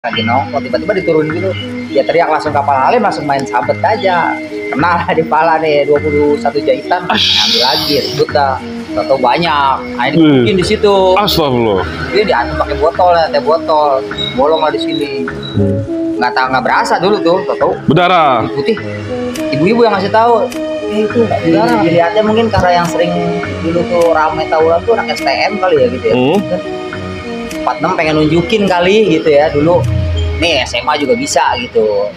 lagi nongkrong tiba-tiba diturunin gitu, dia teriak langsung kapal alim, langsung main sabet aja, kena di pala nih 21 jahitan, ambil lagi ribut dah, tau banyak, nah ini mungkin di situ, Astagfirullah, dia diaduk pakai botol ya, teh botol, bolong lah di sini, nggak berasa dulu tuh, tau berdarah. putih, ibu-ibu yang ngasih tahu, itu nggak berdarah, dilihatnya mungkin karena yang sering dulu tuh rame tawuran tuh anak STM kali ya gitu ya. 46 pengen nunjukin kali gitu ya dulu, nih SMA juga bisa gitu.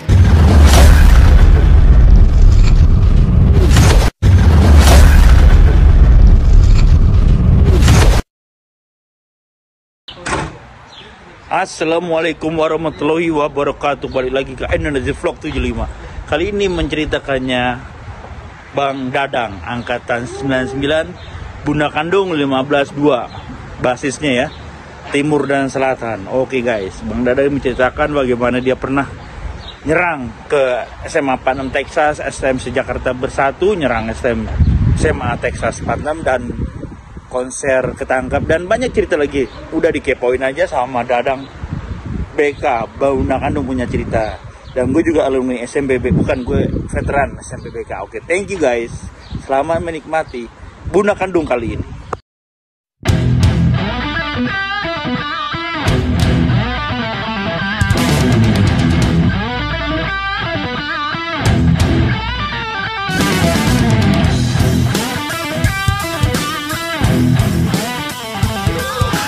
Assalamualaikum warahmatullahi wabarakatuh. Balik lagi ke Indonesia Vlog 75. Kali ini menceritakannya Bang Dadang, angkatan 99, Bunda Kandung 152. Basisnya ya, Timur dan Selatan. Oke guys, Bang Dadang menceritakan bagaimana dia pernah nyerang ke SMA 46 Texas, STM Jakarta Bersatu, nyerang SMA Texas 46 dan konser ketangkap dan banyak cerita lagi. Udah dikepoin aja sama Dadang BK, Bunda Kandung punya cerita. Dan gue juga alumni SMPB, bukan gue veteran SMPBK. Oke, thank you guys. Selamat menikmati Bunda Kandung kali ini.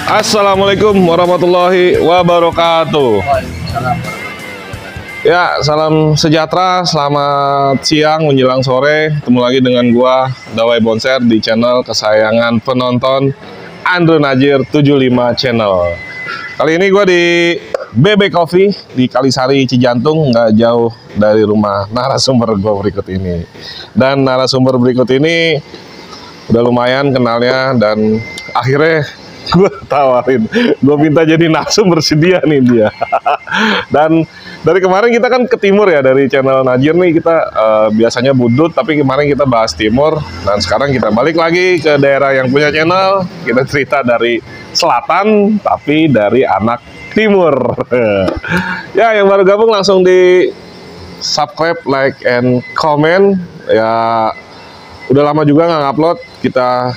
Assalamualaikum warahmatullahi wabarakatuh. Ya, salam sejahtera, selamat siang menjelang sore. Ketemu lagi dengan gua Dawai Bonser di channel kesayangan penonton Andrew Najir 75 channel. Kali ini gua di BB Coffee di Kalisari Cijantung, nggak jauh dari rumah narasumber gua berikut ini. Dan narasumber berikut ini udah lumayan kenalnya dan akhirnya gue tawarin, gue minta jadi narsum bersedia nih dia. Dan dari kemarin kita kan ke timur ya, dari channel Najir nih kita biasanya budut, tapi kemarin kita bahas timur. Dan sekarang kita balik lagi ke daerah yang punya channel, kita cerita dari selatan tapi dari anak timur. Ya, yang baru gabung langsung di subscribe, like, and comment. Ya udah lama juga nggak ngupload, kita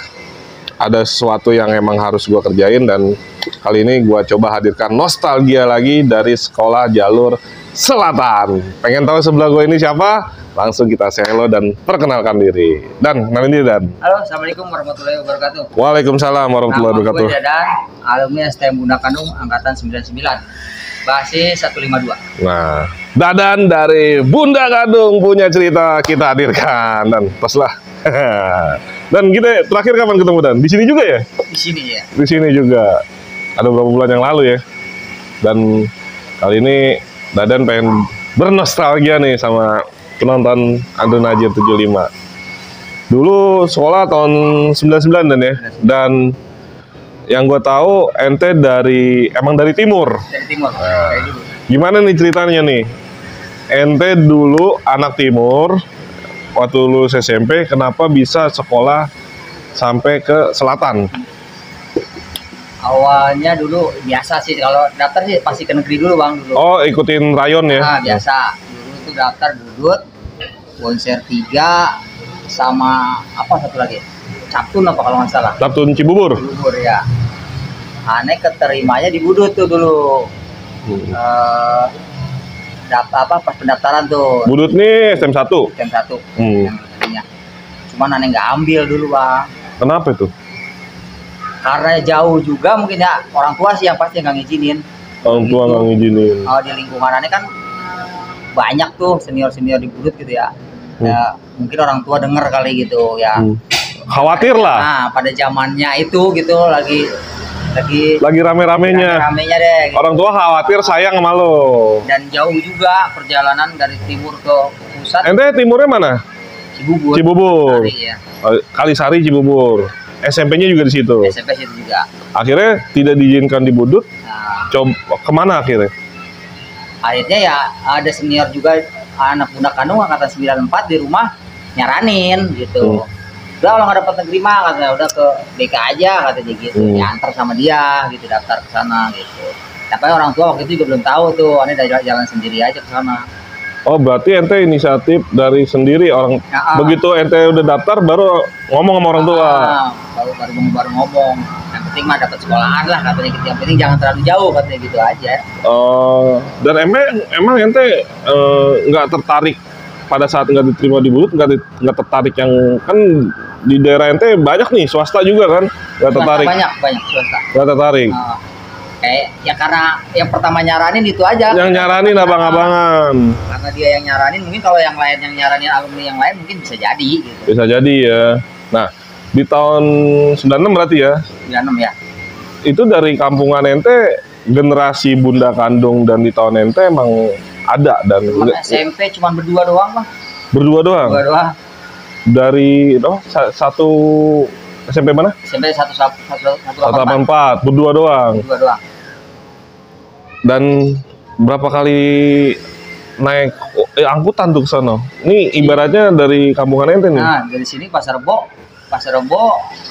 ada sesuatu yang emang harus gue kerjain, dan kali ini gue coba hadirkan nostalgia lagi dari sekolah jalur selatan. Pengen tahu sebelah gue ini siapa? Langsung kita say hello dan perkenalkan diri. Dan, kenalin diri Dan. Halo, assalamualaikum warahmatullahi wabarakatuh. Waalaikumsalam warahmatullahi wabarakatuh. Nama gue Dadan, alumni STM Bunda Kandung angkatan 99, basis 152. Nah, Dadan dari Bunda Kandung punya cerita kita hadirkan, dan pas lah. Dan kita terakhir kapan ketemu Dan? Di sini juga ya? Di sini ya. Di sini juga. Ada beberapa bulan yang lalu ya. Dan kali ini Dadan pengen bernostalgia nih sama penonton Andrew Najir 75. Dulu sekolah tahun 99 Dan ya. Dan yang gue tahu ente emang dari timur. Dari timur. Nah, gimana nih ceritanya nih? Ente dulu anak timur, waktu lulus SMP, kenapa bisa sekolah sampai ke selatan? Awalnya dulu biasa sih, kalau daftar sih pasti ke negeri dulu Bang dulu. Oh, ikutin rayon ya? Nah, biasa. Dulu tuh daftar budut, konser 3, sama apa satu lagi? Captun apa kalau nggak salah? Captun Cibubur? Cibubur ya. Aneh keterimanya di budut tuh dulu. Daftar apa pas pendaftaran tuh. Budut nih STM 1? STM 1 yang tadinya. Cuman aneh nggak ambil dulu Bang. Kenapa itu? Karena jauh juga mungkin ya, orang tua sih yang pasti nggak ngizinin. Orang tua nggak ngizinin. Oh, di lingkungan aneh kan banyak tuh senior-senior di budut gitu ya. Ya mungkin orang tua denger kali gitu ya. Khawatir lah. Nah, pada zamannya itu gitu lagi rame-ramenya. Rame-ramenya deh. Gitu. Orang tua khawatir sayang sama lo. Dan jauh juga perjalanan dari timur ke pusat. Ente timurnya mana? Cibubur. Cibubur. Ya. Kalisari Cibubur. SMP-nya juga di situ. SMP situ juga. Akhirnya tidak diizinkan di budut. Nah, Coba kemana akhirnya? akhirnya ya ada senior juga anak Bunda Kandung angkatan 94 di rumah nyaranin gitu. Udah kalau nggak dapat negeri mah katanya udah ke BK aja katanya gitu, diantar sama dia gitu, daftar ke sana gitu. Tapi orang tua waktu itu juga belum tahu tuh, aneh dari jalan sendiri aja ke sana. Oh, berarti ente inisiatif dari sendiri orang. Begitu ente udah daftar baru ngomong sama orang tua. Baru ngomong. Yang penting mah dapat sekolahan lah katanya gitu. Yang penting jangan terlalu jauh katanya gitu aja. Oh, dan emang ente nggak tertarik pada saat nggak diterima di Bulut, nggak tertarik yang kan di daerah ente banyak nih swasta juga kan, nggak tertarik. Banyak swasta. Nggak tertarik. Kayak ya karena yang pertama nyaranin itu aja. Yang nyaranin abang-abangan. Karena dia yang nyaranin, mungkin kalau yang lain yang nyaranin alumni yang lain mungkin bisa jadi gitu. Bisa jadi ya. Nah, di tahun 96 berarti ya? 96 ya. Itu dari kampungan ente, generasi Bunda Kandung dan di tahun ente emang ada dan SMP cuma berdua doang Bang. Berdua doang? Berdua doang. Dari satu SMP mana? SMP 184. Berdua doang. Berdua doang. Dan berapa kali naik angkutan tuh ke sana? Ini ibaratnya dari kampungan ente nih. Nah, dari sini Pasar Rebo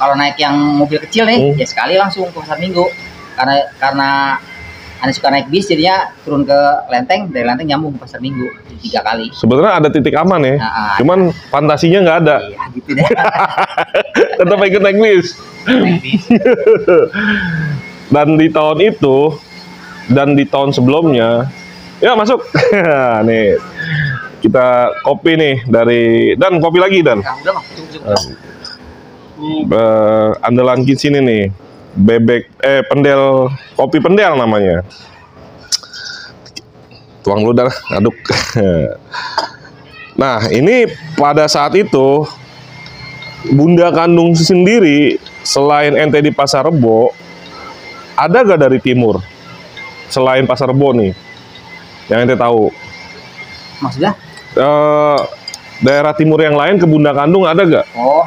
kalau naik yang mobil kecil nih, ya sekali langsung ke Pasar Minggu. Karena Anda suka naik bis, jadinya turun ke Lenteng, dari Lenteng nyambung ke Pasar Minggu 3 kali. Sebenarnya ada titik aman ya, cuman fantasinya nggak ada. Iya, gitu deh. Tetap ikut naik bis. Dan di tahun itu dan di tahun sebelumnya, ya masuk. Nih kita kopi nih dari dan kopi lagi dan. Nah, udah Andalan sini nih, pendel kopi pendel namanya. Tuang lu dah, aduk. Nah, ini pada saat itu Bunda Kandung sendiri selain ente di Pasar Rebo, ada gak dari timur selain Pasar Rebo nih yang ente tahu? Maksudnya? Daerah timur yang lain ke Bunda Kandung ada gak? Oh,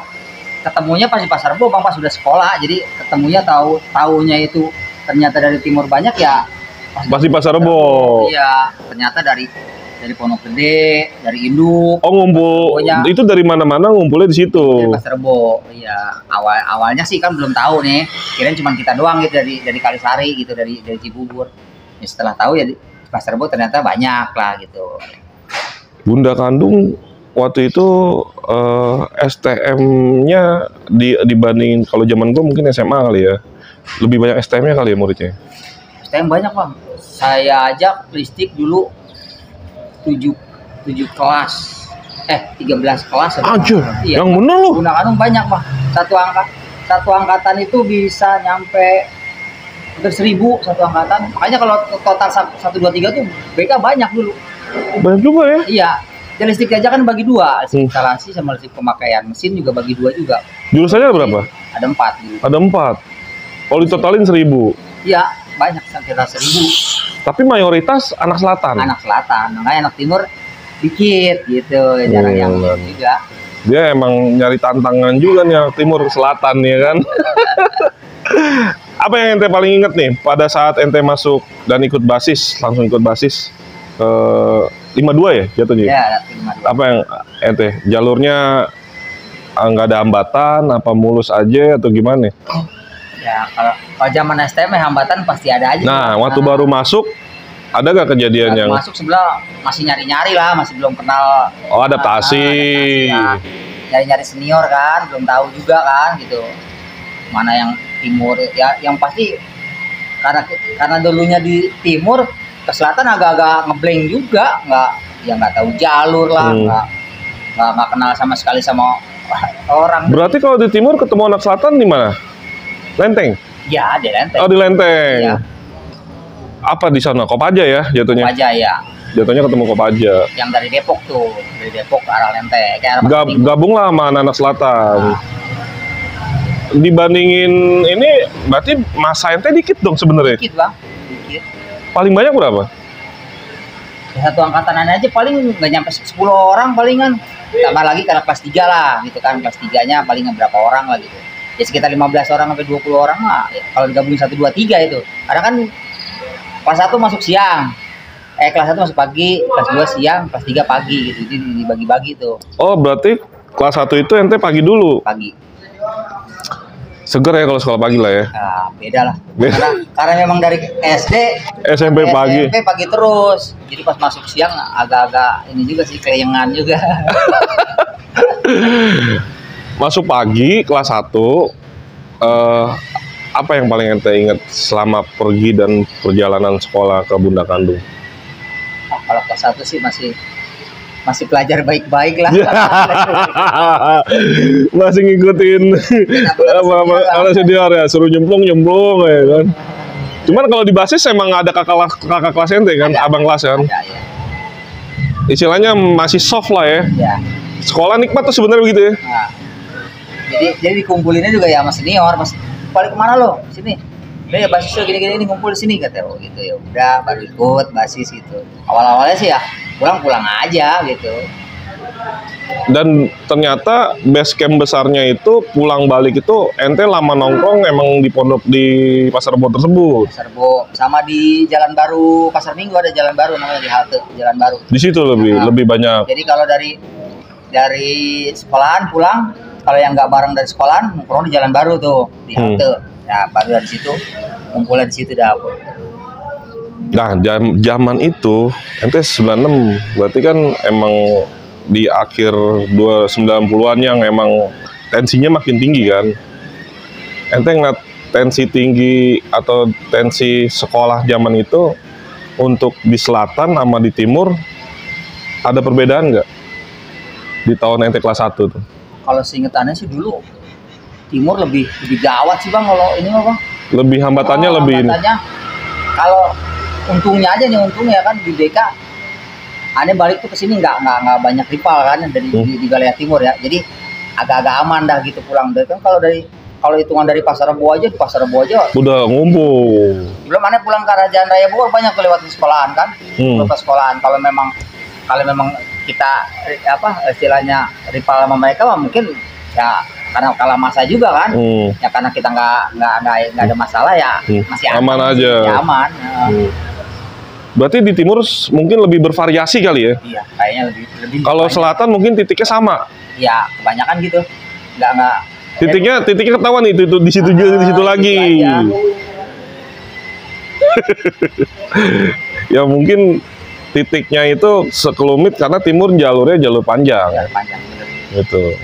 ketemunya pas di Pasar Rebo Bang, pas sudah sekolah. Jadi ketemunya taunya itu ternyata dari timur banyak ya. Pas di Pasar Rebo. Iya, ternyata dari Pondok Gede, dari Induk. Oh, ngumpul. Itu dari mana-mana ngumpulnya di situ. Dari Pasar Rebo. Iya, awalnya sih kan belum tahu nih. Kirain cuma kita doang gitu dari Kalisari gitu, dari Cibubur. Ya, setelah tahu ya di Pasar Rebo ternyata banyak lah gitu. Bunda Kandung waktu itu STM-nya dibanding kalau zaman gua mungkin SMA kali ya. Lebih banyak STM-nya kali ya muridnya. STM banyak Bang. Saya aja listik dulu 7 kelas. 13 kelas. Anjir, iya, yang bener loh. Bunda Kandung banyak Bang. Satu angkatan itu bisa nyampe hampir 1000 satu angkatan. Makanya kalau total 1, 2, 3 tuh BK banyak dulu. Banyak juga ya? Iya. Dan listrik aja kan bagi 2, listrik instalasi sama listrik pemakaian mesin juga bagi 2 juga. Jurusannya ada berapa? Ada 4 gitu. Ada 4. Kalau ditotalin 1000. Iya, banyak sekitar 1000. Tapi mayoritas anak selatan. Anak selatan, makanya anak timur dikit gitu, jarang yang juga. Dia emang nyari tantangan juga nih anak timur selatan ya kan. Apa yang ente paling inget nih pada saat ente masuk dan ikut basis, langsung ikut basis 52 ya jatuhnya? Ya, 52. Apa yang ente jalurnya nggak ada hambatan, apa mulus aja atau gimana? Ya kalau zaman STM hambatan pasti ada aja. Nah, waktu baru masuk ada gak kejadian yang masuk sebelah masih nyari-nyari lah, masih belum kenal. Oh, adaptasi. Ya. Nyari-nyari senior kan, belum tahu juga kan gitu. Mana yang timur ya, yang pasti karena dulunya di timur ke selatan agak-agak ngeblank juga, nggak tahu jalur lah, nggak kenal sama sekali sama orang. Berarti kalau di timur ketemu anak selatan di mana? Lenteng? Ya, di Lenteng. Oh, di Lenteng. Ya. Apa di sana? Kopaja ya jatuhnya? Kopaja ya. Jatuhnya ketemu Kopaja. Yang dari Depok tuh, dari Depok ke arah Lenteng. Gabung lah sama anak selatan. Nah. Dibandingin ini, berarti masa ente dikit dong sebenarnya? Dikit Bang, dikit. Paling banyak berapa? Ya, satu angkatan aja paling nggak nyampe 10 orang palingan. Tambah lagi karena kelas 3 lah, gitu kan. Kelas 3-nya paling berapa orang lah gitu. Ya sekitar 15 orang sampai 20 orang lah. Ya, kalau digabungin 1, 2, 3 itu. Karena kan kelas 1 masuk siang. Kelas 1 masuk pagi, kelas 2 siang, kelas 3 pagi gitu. Jadi dibagi-bagi tuh. Oh, berarti kelas 1 itu ente pagi dulu? Pagi. Seger ya kalau sekolah pagi lah ya. Nah, beda lah. Karena memang dari SD SMP pagi. SMP pagi terus. Jadi pas masuk siang agak-agak ini juga sih, kelayangan juga. Masuk pagi kelas 1, apa yang paling ente ingat selama pergi dan perjalanan sekolah ke Bunda Kandung? Oh, kalau kelas 1 sih masih pelajar baik-baik lah. Masih ngikutin apa senior ya, suruh nyemplung ya kan. Cuman kalau di basis emang ada kakak kelas ente kan, Ada. abang kelas kan. Ada, ya. Istilahnya masih soft lah ya. Ya. Sekolah nikmat tuh sebenarnya begitu ya. Nah, jadi dikumpulinnya juga ya sama senior, Mas. Balik kemana lo? Sini. Udah ya basis lo gini-gini ini ngumpul di sini katanya. Oh gitu ya. Udah baru ikut basis gitu. Awal-awalnya sih ya pulang aja gitu. Dan ternyata base camp besarnya itu pulang balik itu ente lama nongkrong emang di pondok di Pasar Rebo tersebut. Pasar Rebo sama di Jalan Baru Pasar Minggu ada Jalan Baru namanya di halte Jalan Baru. Di situ lebih banyak. Jadi kalau dari sekolahan pulang, kalau yang nggak bareng dari sekolahan nongkrong di Jalan Baru tuh di halte. Ya baru dari situ ngumpulnya di situ dah. Nah, zaman itu ente 96, berarti kan emang di akhir 90-an yang emang tensinya makin tinggi kan. Ente ngeliat tensi tinggi atau tensi sekolah zaman itu untuk di selatan sama di timur ada perbedaan nggak? Di tahun ente kelas 1 tuh. Kalau seingetannya sih dulu timur lebih gawat sih Bang kalau ini mah Bang. Lebih hambatannya lebih ini. Hambatannya, kalau untungnya aja nih untungnya kan di BK aneh balik tuh ke sini nggak banyak rival kan dari di Galea Timur ya. Jadi agak-agak aman dah gitu pulang. Dan kan kalau hitungan dari Pasar Rebo aja udah ngumpul. belum aneh pulang ke arah Jalan Raya Bogor banyak kelewat di sekolahan kan. Belum ke sekolahan. Kalau memang kita istilahnya rival sama mereka mah mungkin ya karena kalah masa juga kan. Ya karena kita nggak ada masalah ya masih aman aja. Ya aman. Berarti di timur mungkin lebih bervariasi kali ya? Iya, kayaknya lebih. Kalau selatan mungkin titiknya sama. Ya, kebanyakan gitu. Nggak. Titiknya ketahuan itu di situ juga di situ lagi. Ya mungkin titiknya itu sekelumit karena timur jalur panjang. Ya, panjang bener. Gitu.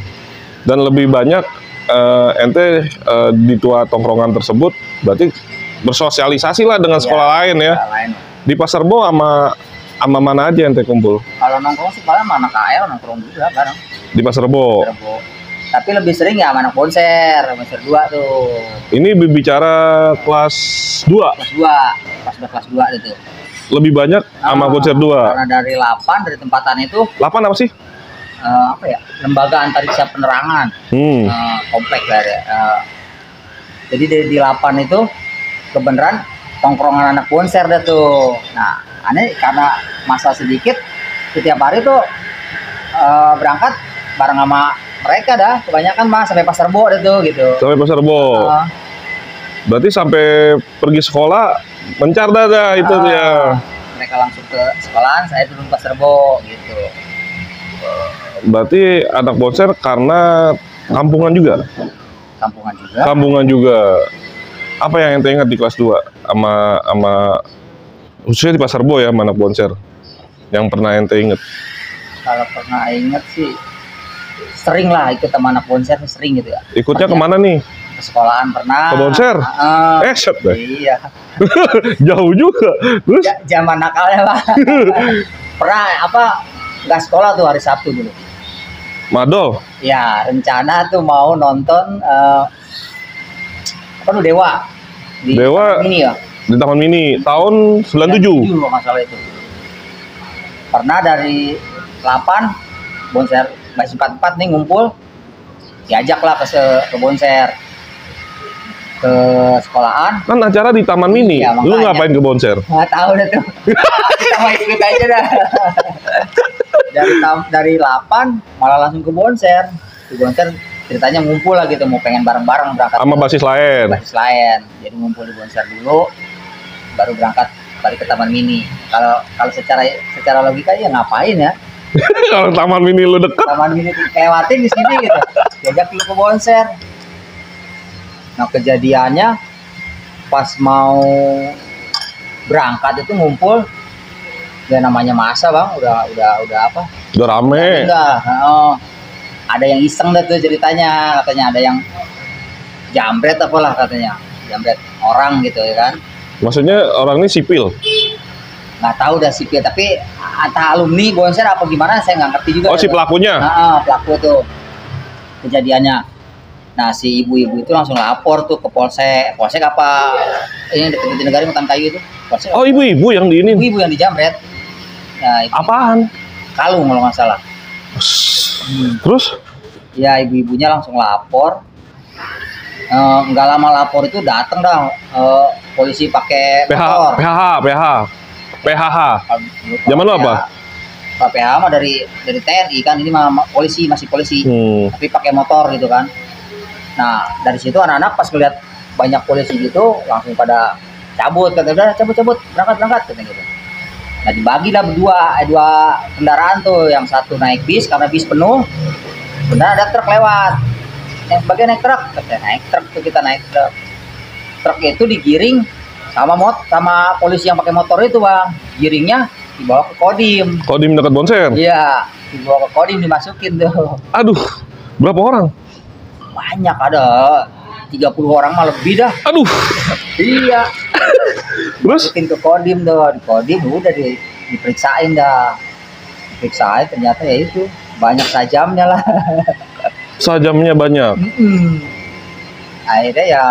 Dan lebih banyak ente di tua tongkrongan tersebut berarti bersosialisasi lah dengan sekolah lain ya. Lain. Di Pasar Rebo sama mana aja ente kumpul? Kalau nongkrong sih paling sama anak KL nongkrong juga bareng. Di Pasar Rebo. Tapi lebih sering ya sama anak konser 2 tuh. Ini berbicara kelas 2. Kelas 2 itu. Lebih banyak sama konser 2. Karena dari 8 dari tempatan itu 8 apa sih? Lembaga Antariksa Penerangan. Komplek lah ya. Jadi di 8 itu kebenaran tongkrongan anak konser dah tuh. Nah, aneh karena masa sedikit setiap hari tuh berangkat bareng sama mereka dah. Kebanyakan mah sampai Pasar Rebo dah tuh gitu. Sampai Pasar Rebo. Berarti sampai pergi sekolah mencar dah itu ya. Mereka langsung ke sekolahan, saya turun Pasar Rebo gitu. Berarti anak konser karena kampungan juga. Kampungan juga. Apa yang ente ingat di kelas 2 sama khususnya di Pasar Rebo ya, mana konser yang pernah ente inget? Kalau pernah inget sih sering lah ikut sama anak konser, sering gitu ya. Ikutnya kemana nih? Ke sekolahan pernah. Ke konser? Set deh. Iya. Jauh juga. Terus? Zaman nakalnya Pak. Pernah nggak sekolah tuh hari Sabtu dulu. Madol? Ya rencana tuh mau nonton Dewa di Taman Mini ya. Di Taman Mini tahun 97. Kalau nggak salah itu. Pernah dari 8 konser masih 44 nih ngumpul, diajaklah ke konser ke sekolahan. Kan acara di Taman Mini. Ya, lu ngapain ke konser? Nggak tahu deh tuh. Kita mau ikut aja dah. Dari 8 malah langsung ke konser. Di konser ceritanya ngumpul lah gitu, mau pengen bareng-bareng berangkat sama basis lain. Jadi ngumpul di konser dulu baru berangkat balik ke Taman Mini. Kalau secara logika ya ngapain ya? Kalau Taman Mini lu deket. Taman Mini lewatin di sini gitu. Diajak lu ke konser. Nah kejadiannya pas mau berangkat itu ngumpul, ya namanya masa bang, udah apa? Udah rame. Udah, ada yang iseng deh tuh ceritanya, katanya ada yang jambret apalah katanya, jambret orang gitu ya kan. Maksudnya orang ini sipil. Nggak tahu dah sipil, tapi entah alumni Bonser apa gimana saya nggak ngerti juga. Oh, si pelakunya. Pelaku itu kejadiannya. Nah si ibu-ibu itu langsung lapor tuh ke polsek apa ini dekat negara Hutan Kayu itu. Polsek, Oh, ibu-ibu yang di ini. ibu yang dijamret. Nah, Apaan? kalung kalau nggak salah. Terus? Ya ibu-ibunya langsung lapor. Nggak lama lapor itu datang dah polisi pakai motor. PHH. Zaman lu apa? Pak PH mah dari TNI kan, ini mah polisi, masih polisi. Tapi pakai motor gitu kan. Nah dari situ anak-anak pas ngeliat banyak polisi gitu langsung pada cabut, kata udah cabut berangkat kata gitu. Nah dibagi lah dua kendaraan tuh, yang satu naik bis karena bis penuh, benar ada truk lewat, yang sebagian naik truk, kita naik truk itu digiring sama polisi yang pakai motor itu bang, giringnya dibawa ke Kodim Dekat Bonser. iya, dibawa ke Kodim, dimasukin tuh. Aduh, berapa orang? Banyak, ada 30 orang mah lebih dah. Aduh. Iya. Terus? Masukin ke Kodim tuh, di Kodim udah diperiksain dah. Diperiksain ternyata ya itu banyak sajamnya lah. Sajamnya banyak. Akhirnya ya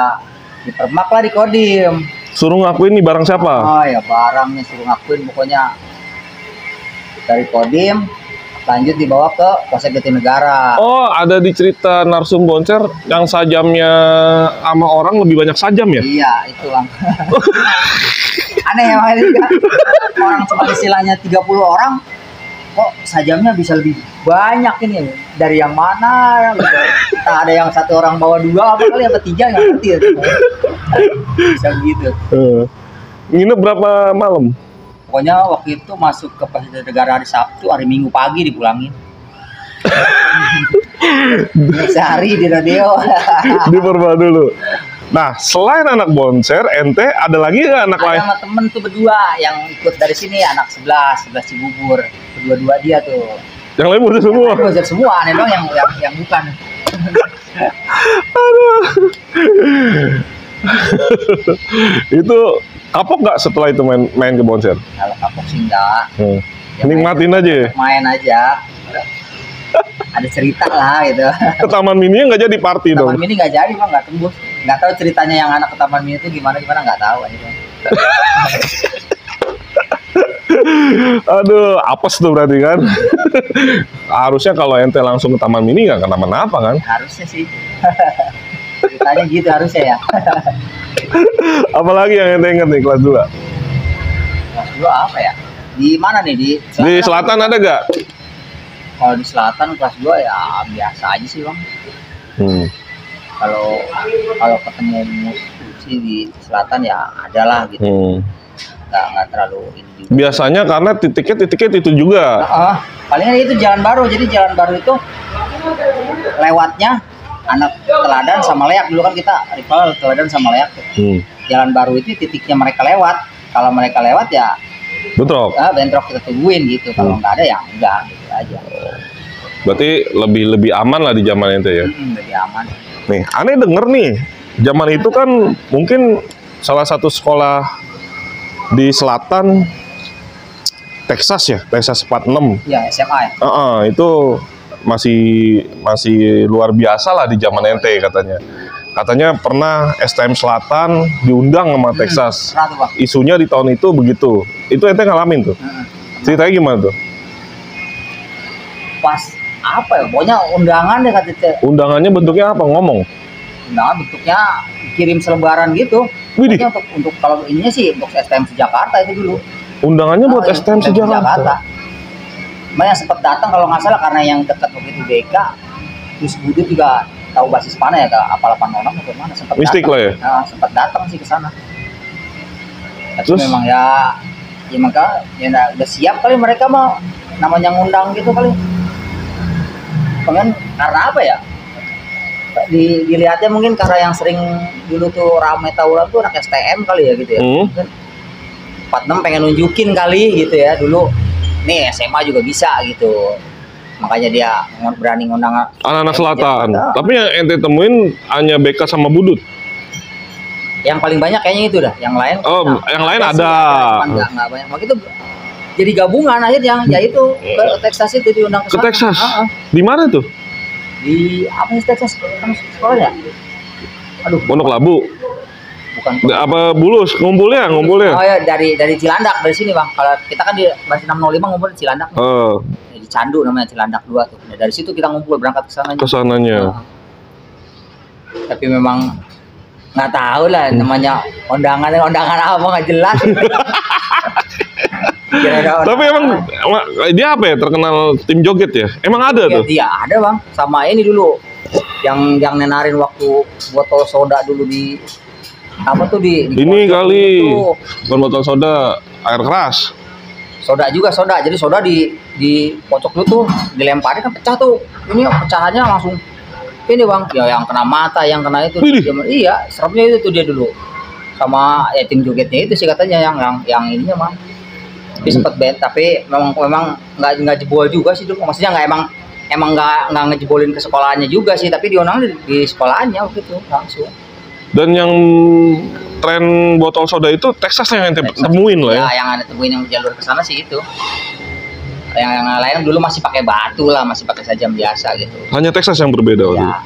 dipermak lah di Kodim. Suruh ngakuin nih barang siapa? Oh ya barangnya suruh ngakuin, pokoknya dari Kodim lanjut dibawa ke Polsek Jatinegara. Oh, ada di cerita Narsum Bonser yang sajamnya sama orang lebih banyak sajam ya? Iya, itu bang. Aneh ya makanya juga. Orang cuma istilahnya 30 orang, kok sajamnya bisa lebih banyak ini. Dari yang mana? Gitu. Nah, ada yang satu orang bawa 2, apa kali yang ketiga nggak ngerti ya. Bisa gitu. Nginep berapa malam? Pokoknya waktu itu masuk ke Polsek Jatinegara hari Sabtu, hari Minggu pagi dipulangin. Sehari di radio. Di Purba dulu. Nah, selain anak Bonser, ente ada lagi nggak anak lain? Ada sama temen tuh berdua yang ikut dari sini, anak 11 Cibubur. Kedua-dua dia tuh. Yang lain udah semua. Belajar semua, aneh dong yang bukan. Aduh. Itu kapok nggak setelah itu main ke Bonser? Kalau kapok sih enggak. Ya Nikmatin aja. Main aja. Ada cerita lah gitu. Ke Taman Mini nggak jadi party dong. Taman Mini nggak jadi bang, nggak tembus. Nggak tahu ceritanya yang anak ke Taman Mini itu gimana nggak tahu aja. Aduh, apes tuh berarti kan. Harusnya kalau ente langsung ke Taman Mini nggak kenapa-napa kan? Harusnya sih. Ceritanya gitu harusnya ya. Apalagi yang ente inget nih kelas 2? Kelas 2 apa ya? Di mana nih? Di Selatan ada gak? Kalau di Selatan kelas 2 ya biasa aja sih bang. Kalau ketemu musuh sih di Selatan ya adalah gitu. Nggak terlalu ini juga. Biasanya karena titiknya itu juga. Palingnya itu jalan baru. Jadi jalan baru itu lewatnya anak Teladan sama Leak. Dulu kan kita rival Teladan sama Leak. Jalan baru itu titiknya mereka lewat. Kalau mereka lewat ya bentrok. Bentrok kita tungguin gitu. Kalau nggak ada ya enggak gitu aja. Berarti lebih aman lah di zaman itu ya. Lebih aman. Nih, aneh denger nih, zaman itu kan mungkin salah satu sekolah di selatan Texas ya, Texas 46. Iya, SMA ya. Itu masih luar biasa lah di zaman ente katanya. Katanya pernah STM Selatan diundang sama Texas. Isunya di tahun itu begitu. Itu ente ngalamin tuh. Ceritanya gimana tuh? Pas apa ya? Pokoknya undangan deh katanya. Undangannya bentuknya apa? Ngomong. Undangan bentuknya kirim selebaran gitu. Widih. Untuk kalau ininya sih untuk STM Jakarta itu dulu. Undangannya buat STM Jakarta. Banyak sempat datang kalau nggak salah karena yang dekat begitu BK. Terus Budi juga tahu basis mana ya, apa 86 atau mana, sempat mistik datang. Lah ya. Sempat datang sih ke sana. Terus memang ya maka ya udah siap kali mereka mah namanya ngundang gitu kali. Pengen karena apa ya? dilihatnya mungkin karena yang sering dulu tuh rame tawuran tuh anak STM kali ya gitu ya. Kan 46 pengen nunjukin kali gitu ya dulu. Nih SMA juga bisa gitu. Makanya dia berani ngundang anak-anak selatan. Tapi yang ente temuin hanya BK sama Budut. Yang paling banyak kayaknya itu dah. Yang lain yang lain ada. Enggak banyak. Makanya itu jadi gabungan akhirnya ya itu ke Texas itu diundang ke Ke Texas. Di mana tuh? Di apa sih Texas sekolahnya? Aduh, Pondok Labu. bukan. Apa Bulus ngumpulnya? Oh ya dari Cilandak dari sini bang. Kalau kita kan di Basis 605 ngumpul di Cilandak. Di Candu namanya Cilandak 2 tuh. Nah, dari situ kita ngumpul berangkat ke sana. Kesananya. Tapi memang nggak tahu lah namanya undangan apa nggak jelas. Tapi emang dia apa ya terkenal tim joget ya? Emang ada tuh? Iya ada bang. Sama ini dulu yang nenarin waktu botol soda dulu di apa tuh di ini kali bukan botol soda, air keras. Soda juga soda. Jadi soda di pojok dulu tuh dilemparin kan pecah tuh. Ini pecahannya langsung ini bang. Ya yang kena mata, yang kena itu. Iya, serapnya itu tuh dia dulu. Sama ya tim jogetnya itu sih katanya yang ininya bang. Tapi sempat band, tapi memang nggak jebol juga sih dulu. Maksudnya emang nggak ngejebolin ke sekolahnya juga sih, tapi diundang di sekolahnya waktu itu langsung. Dan yang tren botol soda itu Texas yang ente temuin lah ya? Ya, yang ada temuin yang jalur ke sana sih itu. Yang lain dulu masih pakai batu lah, masih pakai sajam biasa gitu. Hanya Texas yang berbeda waktu Ya.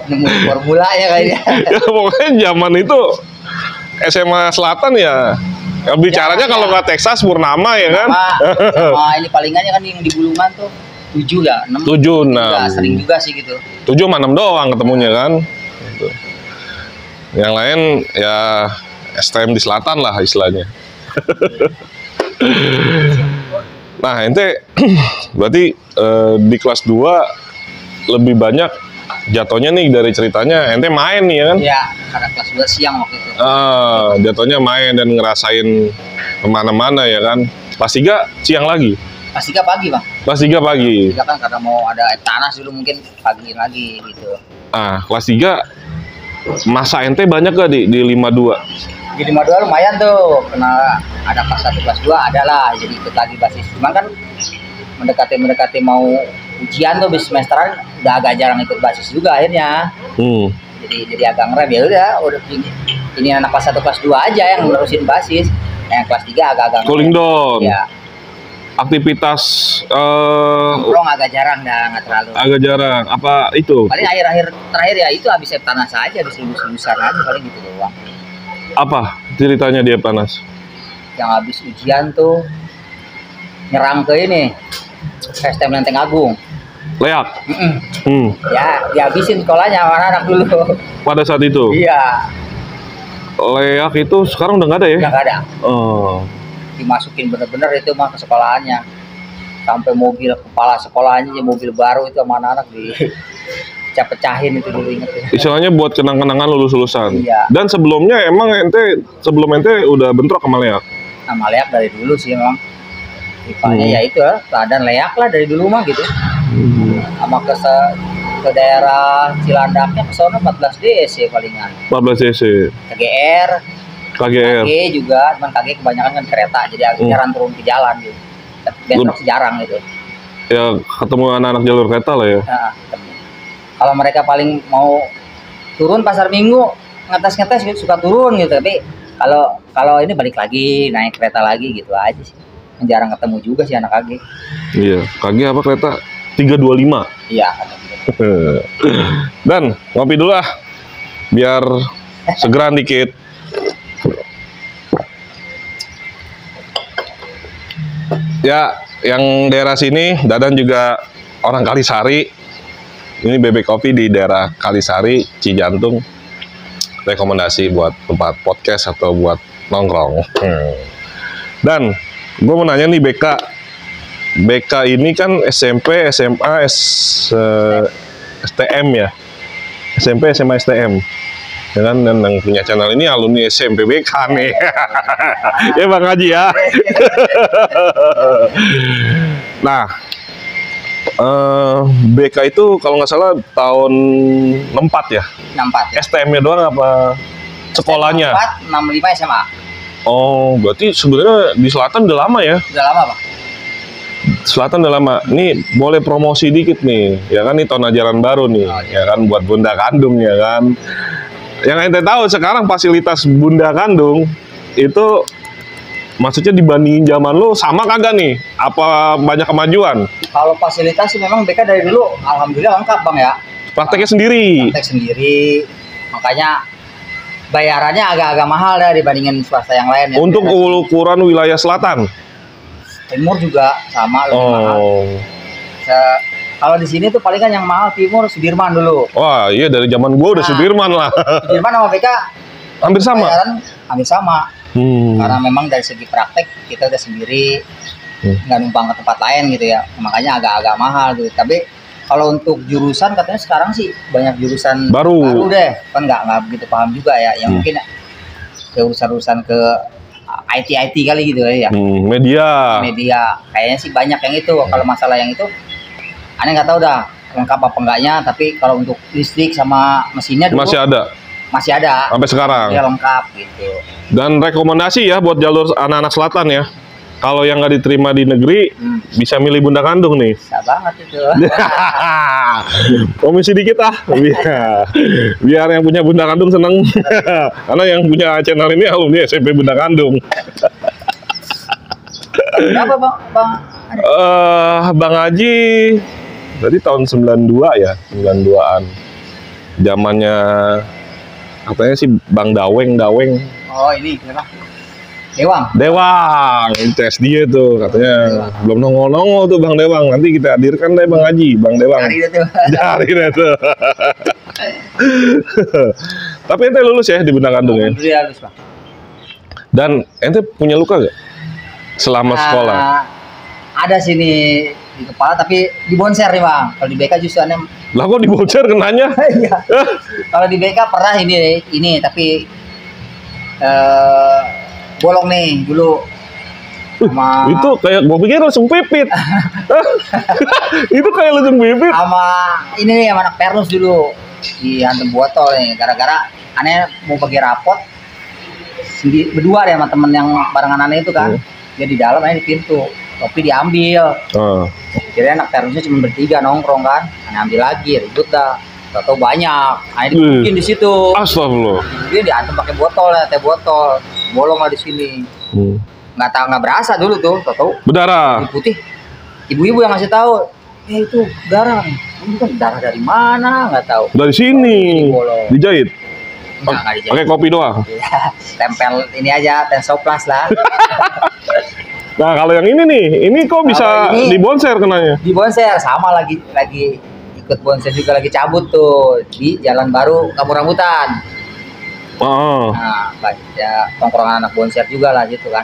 Nemu formulanya kayaknya. Ya pokoknya zaman itu SMA Selatan ya. Bicaranya kalau nggak Texas Purnama ya kan? Sama ini palingannya kan yang di Bulungan tuh 7 ya, 6. 7, 6. Ya, sering juga sih gitu. 7 sama 6 doang ketemunya kan. Gitu. Yang lain ya STM di selatan lah istilahnya. Nah, ente berarti di kelas 2 lebih banyak jatuhnya nih dari ceritanya ente main nih ya kan? Iya, karena kelas 2 siang waktu itu. Jatuhnya main dan ngerasain kemana-mana ya kan? Kelas 3 siang lagi? Kelas 3 pagi bang. Kelas 3 pagi? Kelas 3 kan karena mau ada air panas dulu mungkin pagi lagi gitu. Kelas 3 masa ente banyak gak di 52? Di 52 lumayan tuh, karena ada kelas 1, kelas 2 ada lah, jadi ikut lagi basis. Cuman kan mendekati mau ujian tuh semesteran udah agak jarang ikut basis juga akhirnya. Jadi agak ngerem ya udah ini anak kelas 1, kelas 2 aja yang nerusin basis. Yang kelas 3 agak cooling down. Ya. Aktivitas nongkrong agak jarang dah, nggak terlalu. Agak jarang. Apa itu? Paling akhir terakhir ya itu habis Eptanas aja, habis lulusan aja paling gitu doang. Apa ceritanya dia panas? Yang habis ujian tuh nyerang ke ini STM Lenteng Agung. Leak. Ya dihabisin sekolahnya sama anak dulu. Pada saat itu. Iya. Leak itu sekarang udah nggak ada ya? Udah nggak ada. Dimasukin bener-bener itu mah ke sekolahannya. Sampai mobil kepala sekolahnya, mobil baru itu sama anak-anak pecah-pecahin itu dulu inget ya. Istilahnya buat kenang-kenangan lulus-lulusan. Iya. Dan sebelumnya emang sebelum ente udah bentrok sama Leak? Sama Leak dari dulu sih emang. Ipanya ya itu teladan Leak lah dari dulu mah gitu. Sama ke daerah Cilandaknya ke sana 14 DC palingan. 14 DC. KGR. KG juga, cuman KG kebanyakan kan kereta, jadi jarang turun ke jalan gitu. Bentrok jarang gitu. Ya ketemu anak-anak jalur kereta lah ya. Nah, kalau mereka paling mau turun pasar Minggu ngetes gitu, suka turun gitu, tapi kalau ini balik lagi naik kereta lagi gitu aja sih. Jarang ketemu juga sih anak KG. Iya, KG apa kereta? 325. Iya. Dan ngopi dulu lah, biar segeran dikit. Ya, yang daerah sini, Dadan juga orang Kalisari. Ini bebek kopi di daerah Kalisari, Cijantung. Rekomendasi buat tempat podcast atau buat nongkrong. Dan gue mau nanya nih BK ini kan SMP, SMA, STM ya. SMP, SMA, STM. Ya kan, dan yang punya channel ini alumni SMP BK nih. Ya Bang Haji ya. Nah, BK itu kalau nggak salah tahun 64 ya? 64 ya. STM-nya doang apa sekolahnya? 64, 65 SMA. Oh, berarti sebenarnya di selatan udah lama ya? Udah lama, Bang. Selatan udah lama. Nih boleh promosi dikit nih, ya kan, ini tahun ajaran baru nih, Oh, iya. ya kan, buat Bunda Kandung ya kan. Yang ente tahu sekarang fasilitas Bunda Kandung itu, maksudnya dibandingin zaman lo sama kagak nih? Apa banyak kemajuan? Kalau fasilitas sih memang BK dari dulu alhamdulillah lengkap, Bang ya. Prakteknya sendiri. Praktek sendiri. Makanya bayarannya agak-agak mahal ya dibandingin swasta yang lain ya. Untuk ukuran wilayah selatan. Timur juga sama lebih mahal. Oh. Kalau di sini tuh palingan yang mahal Timur Sudirman dulu. Wah, iya dari zaman gua udah Nah. Sudirman lah. Sudirman sama BK Hampir sama. bayaran hampir sama. Hmm. Karena memang dari segi praktek kita udah sendiri, nggak numpang ke tempat lain gitu ya. Makanya agak-agak mahal gitu. Tapi kalau untuk jurusan katanya sekarang sih banyak jurusan Baru. deh. Kan nggak begitu paham juga ya. Yang mungkin ke urusan-urusan ke IT kali gitu ya. Media. Media kayaknya sih banyak yang itu. Kalau masalah yang itu aneh nggak tahu dah lengkap apa enggaknya, tapi kalau untuk listrik sama mesinnya dulu Masih ada masih ada sampai sekarang. ya, lengkap gitu. Dan rekomendasi ya buat jalur anak-anak selatan ya. Kalau yang nggak diterima di negeri, bisa milih Bunda Kandung nih. Bisa banget itu. Komisi dikit ah, biar yang punya Bunda Kandung seneng. Karena yang punya channel ini alumni SMP Bunda Kandung. Berapa bang? Bang Haji, tadi tahun 92 ya, 92-an. Zamannya katanya sih Bang Daweng. Oh ini berapa? Dewang, tes dia tuh katanya belum nongol tuh Bang Dewang. Nanti kita hadirkan deh Bang Haji, Bang Dewang. Cari deh tuh. Tapi ente lulus ya di Bunda Kandung ya? Alhamdulillah lulus, Bang. Dan ente punya luka gak selama sekolah? Ada sini di kepala tapi dibonser nih Bang. Kalau di BK justru aneh. Lah kok dibocor kenanya? Iya. Kalau di BK pernah ini tapi bolong nih dulu. Sama Itu kayak gue pikir langsung pipit. Itu kayak langsung pipit. sama ini nih sama anak Pernus dulu dihantam botol nih gara-gara aneh mau bagi rapot berdua deh sama temen yang barengan aneh itu kan. Dia di dalam aneh di pintu topi diambil. Kira anak Pernusnya cuma bertiga nongkrong kan, aneh ambil lagi ribut dah. Tahu banyak, aneh dibukin di situ. Astagfirullah. Dia dihantam pakai botol ya, teh botol bolong lah di sini. Nggak berasa dulu tuh, tahu Berdarah. putih. Ibu-ibu yang ngasih tahu, itu darah. Ini kan darah dari mana? Nggak tahu. Dari sini. Bolong. Dijahit. Nggak dijahit. Pakai kopi doang. Ya, tempel ini aja, tensoplas lah. Nah kalau yang ini nih, ini kok bisa Kalau ini- dibonser kenanya? Di bonser sama lagi ikut bonser juga lagi cabut tuh di Jalan Baru Kampung Rambutan. Oh. Nah, ya tongkrongan anak bonser juga lah gitu kan.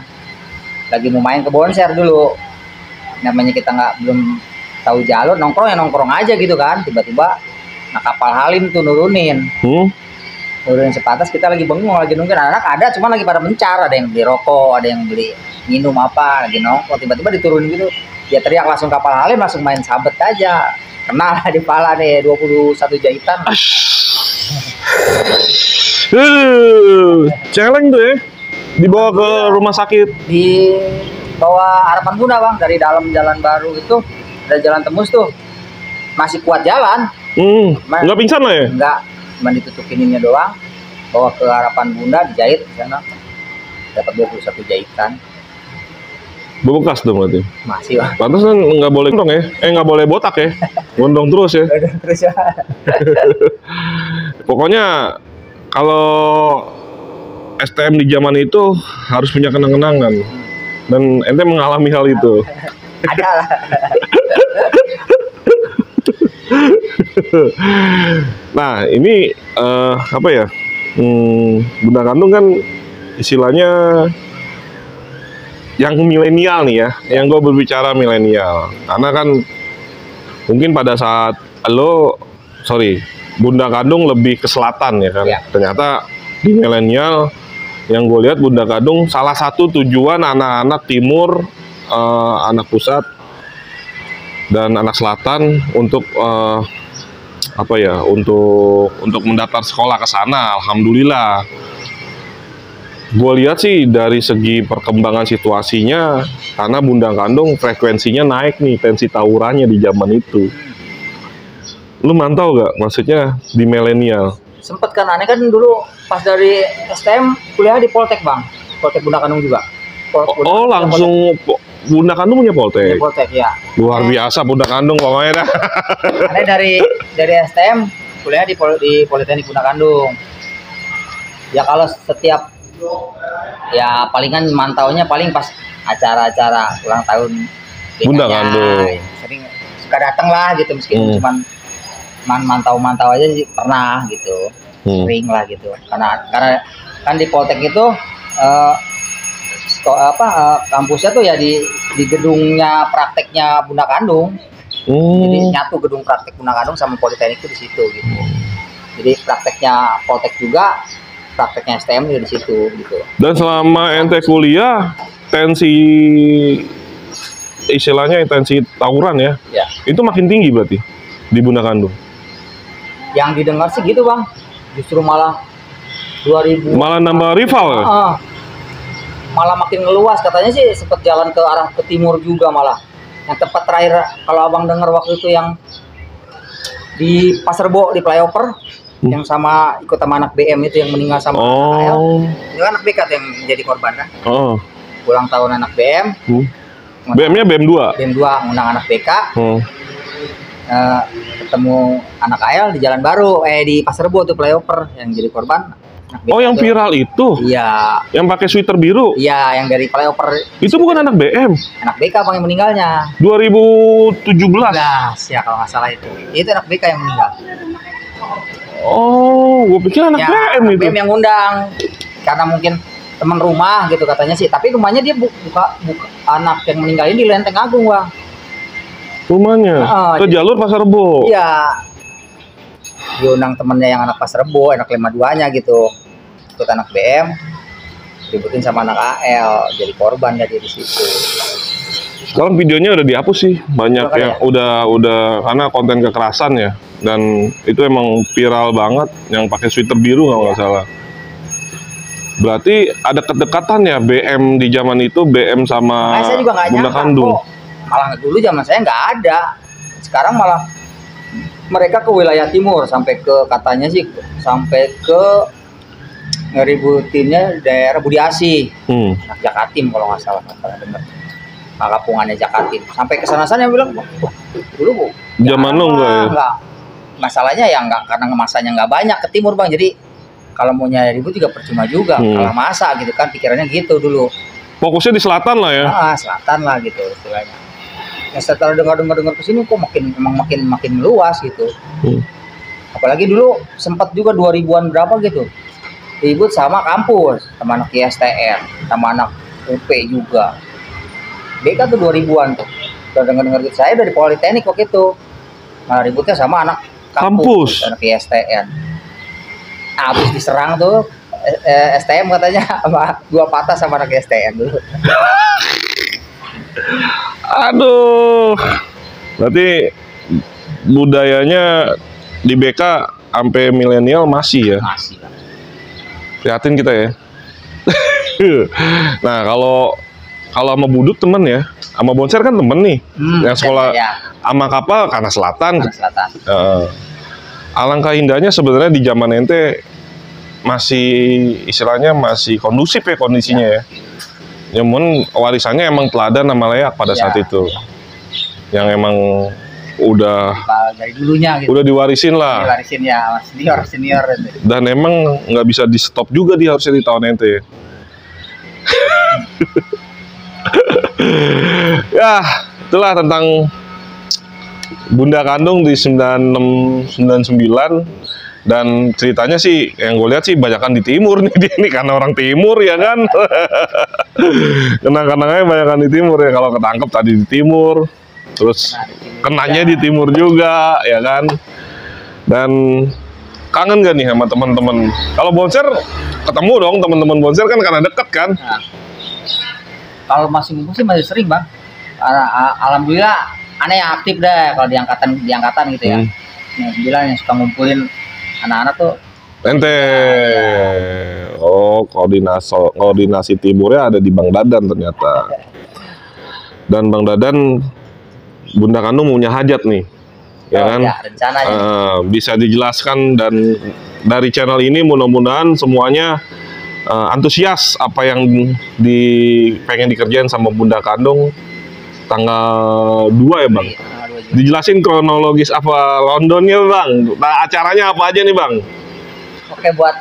Lagi mau main ke bonser dulu. Namanya kita belum tahu jalur, nongkrong aja gitu kan. Tiba-tiba nah kapal Halim tuh nurunin sepatas, kita lagi bengong, lagi nungguin anak ada, cuma lagi pada mencar, ada yang beli rokok, ada yang beli minum apa, lagi nongkrong, tiba-tiba diturunin gitu, dia teriak langsung kapal Halim, langsung main sabet aja, kena di pala nih 21 jahitan. Celeng tuh ya, dibawa ke rumah sakit. Di bawah Harapan Bunda Bang, dari dalam Jalan Baru itu ada jalan tembus tuh, masih kuat jalan, Nggak pingsan lah ya? enggak, cuma ditutupin ininya doang, bawa ke Harapan Bunda, dijahit di sana, dapat 21 jahitan. Bebekas dong berarti. Masih Bang. Pantas kan nggak boleh gondrong ya? Nggak boleh botak ya? Gondrong terus ya? Terus ya. Pokoknya kalau STM di zaman itu harus punya kenang-kenangan. Dan ente mengalami hal itu. Ada lah. Nah ini apa ya? Bunda Kandung kan istilahnya yang milenial nih ya, yang gue berbicara milenial, karena kan mungkin pada saat Bunda Kandung lebih ke selatan ya kan, ternyata di milenial yang gue lihat Bunda Kandung salah satu tujuan anak-anak timur, anak pusat dan anak selatan untuk apa ya, untuk mendaftar sekolah ke sana. Alhamdulillah. Gue lihat sih dari segi perkembangan situasinya, karena Bunda Kandung frekuensinya naik nih, tensi tawurannya di zaman itu. Lu mantau gak? Maksudnya di milenial. Sempet kan, aneh kan dulu pas dari STM kuliah di Poltek bang, Poltek Bunda Kandung juga. Oh langsung Bunda Kandung punya Poltek? Poltek ya. Luar biasa Bunda Kandung pokoknya dah. Aneh dari STM kuliah di Politeknik Bunda Kandung. Ya kalau setiap ya palingan mantaunya paling pas acara-acara ulang tahun Bunda Kandung. Sering suka datang lah gitu, meskipun cuman mantau aja sih pernah gitu. Sering lah gitu. Karena kan di Poltek itu kampusnya tuh ya di gedungnya prakteknya Bunda Kandung. Jadi nyatu gedung praktek Bunda Kandung sama Politeknik itu di situ gitu. Jadi prakteknya Poltek juga, prakteknya STM juga di situ gitu. Dan selama ente kuliah, istilahnya intensi tawuran ya, itu makin tinggi berarti di Bunda Kandung. Yang didengar sih gitu bang, justru malah 2000 malah nambah rival ya? Malah makin ngeluas, katanya sih sempat jalan ke arah ke timur juga malah. Yang tepat terakhir kalau abang dengar waktu itu yang di Pasar Rebo di flyover, yang sama ikut sama anak BM itu yang meninggal sama AL. Itu kan anak BK yang jadi korban kan. Ulang tahun anak BM. BM-nya BM 2? BM 2 ngundang anak BK. Ketemu anak AL di Jalan Baru, di Pasar Rebo tuh flyover yang jadi korban. Oh yang viral itu? Iya. Yang pakai sweater biru? Iya, yang dari flyover. Itu bukan anak BM? Anak BK bang yang meninggalnya. 2017? Ya kalau nggak salah itu. Itu anak BK yang meninggal. Oh, gue pikir anak BM itu. BM yang ngundang. Karena mungkin teman rumah gitu katanya sih. Tapi rumahnya dia buka anak yang meninggal ini di Lenteng Agung bang. Rumahnya? Ke jalur Pasar Rebo? Iya. Diundang temennya yang anak Pasar Rebo, anak 52-nya gitu. Ikut anak BM, dibutuhin sama anak AL, jadi korban dari di situ. Sekarang videonya udah dihapus sih, banyak yang udah karena konten kekerasan ya, dan itu emang viral banget, yang pakai sweater biru kalau nggak salah. Berarti ada kedekatan ya BM di zaman itu, BM sama saya juga nggak Bunda nyangka, Kandung. Malah dulu zaman saya nggak ada, sekarang malah mereka ke wilayah timur sampai ke katanya sih sampai ke ngeributinnya daerah Budi Asih, anak Jakatim kalau nggak salah, dengar Makapungannya Jakatim, sampai ke sana-sana yang bilang dulu bu zaman lo enggak. Masalahnya ya enggak, karena masanya nggak banyak ke timur bang, jadi kalau mau nyari ribut juga percuma juga, kalah masa gitu kan, pikirannya gitu dulu. Fokusnya di selatan lah ya? Selatan lah gitu istilahnya. Ya setelah dengar kesini kok makin meluas gitu. Apalagi dulu sempat juga 2000-an berapa gitu ribut sama kampus, sama anak ISTN, sama anak UP juga. BK tuh 2000-an tuh. Udah dengar gitu. Saya dari Politeknik waktu itu. Malah ributnya sama anak kampus. Anak ISTN. Habis diserang tuh STM katanya sama 2 patah sama anak ISTN dulu. Aduh. Berarti budayanya di BK sampai milenial masih ya? Masih. Prihatin kita ya. Nah kalau sama Budut temen ya, sama Bonser kan temen nih, yang sekolah sama Kapal karena selatan. Alangkah indahnya sebenarnya di zaman ente masih istilahnya masih kondusif ya kondisinya ya. Namun warisannya emang teladan sama layak pada saat itu, yang emang udah dari dulunya gitu. Udah diwarisin lah. Diwarisin ya, senior. Dan emang nggak bisa di stop juga dia harusnya di tahun ente. Ya, itulah tentang Bunda Kandung di 96 99, dan ceritanya sih yang gue lihat sih banyakan di timur nih, dia ini karena orang timur ya kan. Kenang-kenangnya banyakan di timur ya, kalau ketangkep tadi di timur. Terus kenanya di timur juga, ya kan. Dan kangen gak nih sama teman-teman? Kalau Bonser ketemu dong teman-teman Bonser kan karena deket kan. Kalau masih ngumpul sih masih sering bang. Alhamdulillah aneh yang aktif deh kalau di angkatan gitu ya. Yang 9 yang suka ngumpulin anak-anak tuh. Ente. Oh, koordinasi timurnya ada di Bang Dadan ternyata. Dan Bang Dadan, Bunda Kandung punya hajat nih, ya kan? Ya, rencananya. Bisa dijelaskan dan dari channel ini mudah-mudahan semuanya antusias apa yang pengen dikerjain sama Bunda Kandung tanggal 2 ya Bang? Dijelasin kronologis apa Londonnya Bang? Nah, acaranya apa aja nih Bang? Oke, buat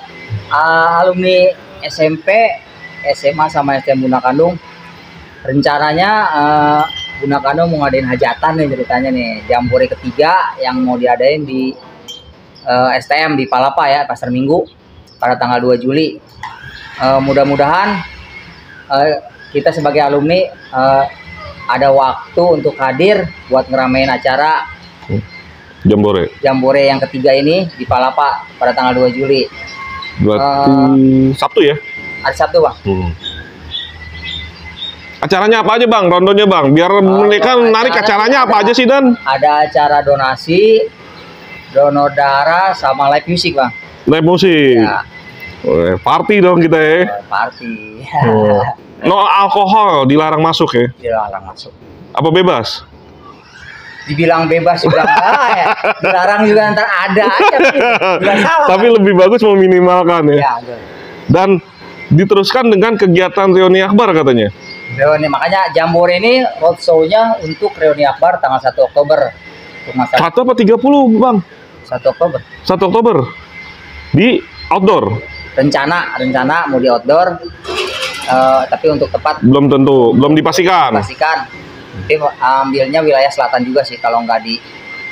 alumni SMP, SMA sama STM Bunda Kandung, rencananya Bunda Kandung mau ngadain hajatan nih ceritanya nih, jambore ketiga yang mau diadain di STM di Palapa ya, Pasar Minggu pada tanggal 2 Juli. Mudah-mudahan kita sebagai alumni ada waktu untuk hadir buat ngeramein acara Jambore yang ketiga ini di Palapa pada tanggal 2 Juli. Berarti Sabtu ya? Hari Sabtu Bang. Acaranya apa aja Bang? Rondonya Bang? Biar mereka menarik acaranya apa aja sih Dan? Ada acara donasi, donor darah, sama live music Bang. Live musik? Ya. Party dong kita ya? Party. No alkohol, dilarang masuk ya? Dilarang masuk. Apa bebas? Dibilang bebas, dibilang ya. Dilarang juga ntar ada aja. Bilang salah. Tapi lebih bagus meminimalkan ya? Ya, dan diteruskan dengan kegiatan reuni akbar katanya? Reuni, makanya Jambore ini roadshow-nya untuk reuni akbar tanggal 1 Oktober. 1 apa 30 Bang? 1 Oktober. 1 Oktober? Di outdoor? Rencana mau di outdoor. Tapi untuk tepat belum tentu, belum dipastikan. Tapi ambilnya wilayah selatan juga sih, kalau nggak di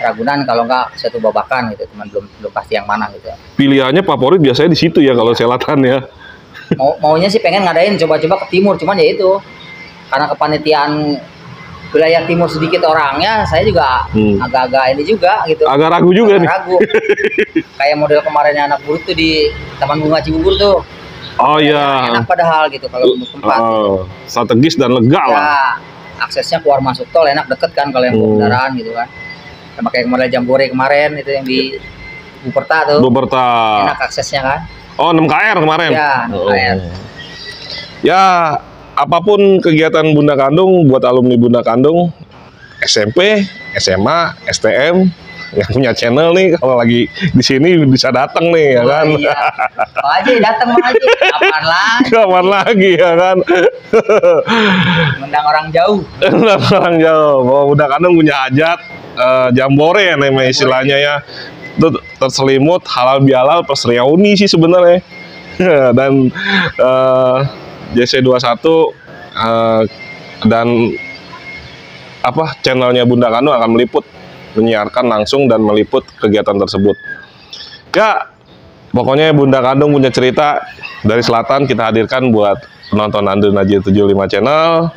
Ragunan, kalau nggak Setu Babakan gitu, teman belum pasti yang mana gitu. Pilihannya favorit biasanya di situ ya kalau selatan ya. Maunya sih pengen ngadain coba-coba ke timur, cuman ya itu karena kepanitiaan wilayah timur sedikit orangnya, saya juga agak-agak ini juga gitu. Agak ragu juga nih. Ragu. Kayak model kemarinnya anak buruh tuh di Taman Bunga Cibubur tuh. Oh iya. Enak padahal gitu kalau untuk tempat. Strategis dan lega lah. Aksesnya keluar masuk tol enak, deket kan kalau yang kendaraan gitu kan. Sama kayak model Jambore kemarin itu yang di Buperta tuh. Enak aksesnya kan. Oh 6KR kemarin. Ya 6KR. Ya apapun kegiatan Bunda Kandung buat alumni Bunda Kandung, SMP, SMA, STM yang punya channel nih, kalau lagi di sini bisa datang nih ya kan. Iya. Bang Haji datang Bang Haji. Kapan lagi ya kan. Mendang orang jauh. Mendang orang jauh. Bahwa Bunda Kandung punya hajat Jambore ya namanya istilahnya ya. Itu terselimut halal bihalal plus reuni sih sebenarnya. Dan JC21 dan channelnya Bunda Kandung akan menyiarkan langsung dan meliput kegiatan tersebut. Ya, pokoknya Bunda Kandung punya cerita dari selatan kita hadirkan buat penonton Andrew Najir 75 channel,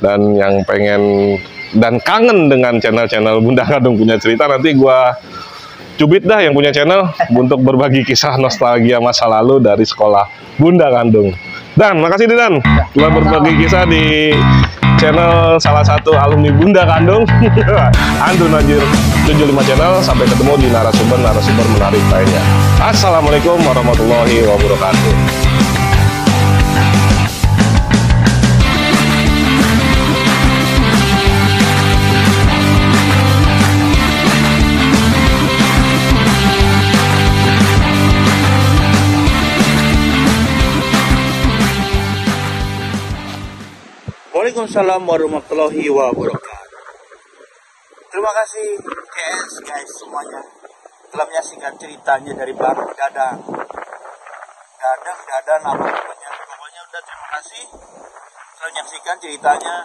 dan yang pengen dan kangen dengan channel-channel Bunda Kandung punya cerita, nanti gua cubit dah yang punya channel untuk berbagi kisah nostalgia masa lalu dari sekolah Bunda Kandung. Dan makasih Dan telah berbagi kisah di channel salah satu alumni Bunda Kandung, Andrew Najir 75 channel. Sampai ketemu di narasumber menarik lainnya. Assalamualaikum warahmatullahi wabarakatuh. Waalaikumsalam warahmatullahi wabarakatuh. Terima kasih guys semuanya telah menyaksikan ceritanya dari Bang Dadang apa namanya. Pokoknya udah terima kasih telah menyaksikan ceritanya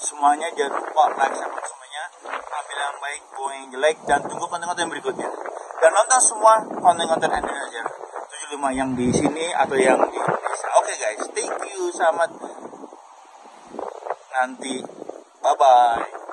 semuanya. Jangan lupa like sama semuanya, ambil yang baik, buang yang jelek, dan tunggu konten-konten berikutnya. Dan nonton semua konten-konten Andrew Najir 75 yang di sini atau yang di Indonesia. Oke guys, thank you, selamat nanti, bye bye.